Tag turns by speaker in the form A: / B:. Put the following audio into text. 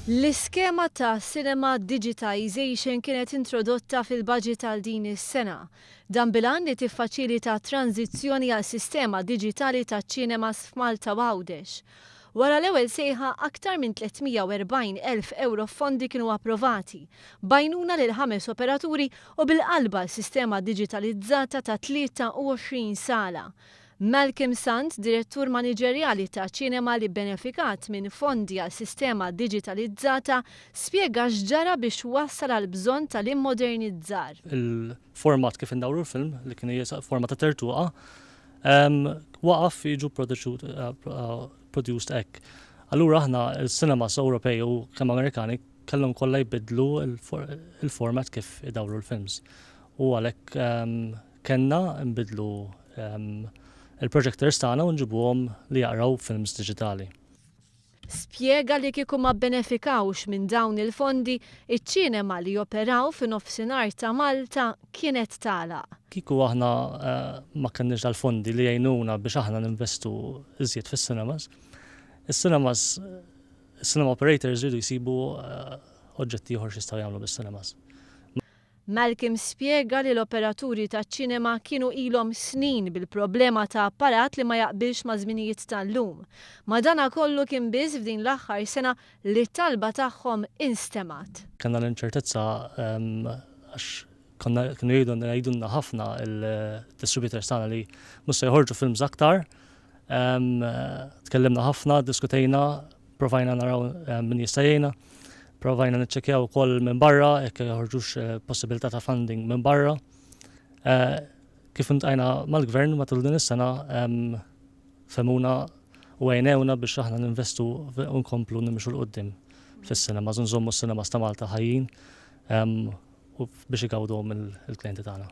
A: L-iskema ta' cinema digitization kienet introdotta fil-budget tal din is-sena. Dan bilan li tiffaċilita tranzizzjoni għal sistema digitali taċ-ċinemas f'Malta u Għawdex. Wara l-ewwel sejħa aktar minn 340,000 euro fondi kienu approvati, b'għajnuna lil 5 operaturi u bil-qalba sistema digitalizzata ta' 23 sala. Malcolm Sant, direttur maniġerjali ta' ċinema li benefikat minn fondi għal sistema digitalizzata, spjega x'ġara biex wassal għal bżonn tal-immodernizzar.
B: Il-format kif indawru l-film li kien format ta' tertuqa waqaf jiġu produced hekk. Allura aħna il-cinemas Ewropej u kemm Amerikani kellhom kollha jbidlu il-format kif idawru l-films. U għalhekk kellna nbidlu il-projectors tagħna u nġibuhom li jaqraw films diġitali.
A: Spjega li kieku ma benefikawx minn dawn il-fondi, iċ-ċinema li joperaw fin-nofsinhar ta' Malta kienet tagħlaq.
B: Kieku aħna ma kenniex dal-fondi li jgħinuna biex aħna ninvestu iżjed fis-cinemas, is-cinema operators jridu jsibu oġġetti ieħor x'jistgħu jagħmlu bis-cinemas.
A: Malcolm spjega li l-operaturi taċ-ċinema kienu ilhom snin bil-problema ta' apparat li ma jaqbilx ma' żminijiet tal-lum. Madana kollu kien biss f'din l-aħħar sena li t-talba tagħhom instemat.
B: Kellna l-inċertezza għax kienu jgħidulna ħafna il-distributors tagħna li mhux se jħorġu films aktar. Tkellimna ħafna, diskutejna, provajna naraw min jista' jgħinna. Provajna niċċekkjaw ukoll minn barra, jekk joħorġux possibilità ta' funding minn barra. Kif intqajna mal-Gvern matul din is-sena femuna u għajnewna biex aħna ninvestu u nkomplu nimxu l-qudiem fis-sinemas, nżommu s-sinemas ta' Malta ħajjin u biex igawduhom il-klijenti tagħna.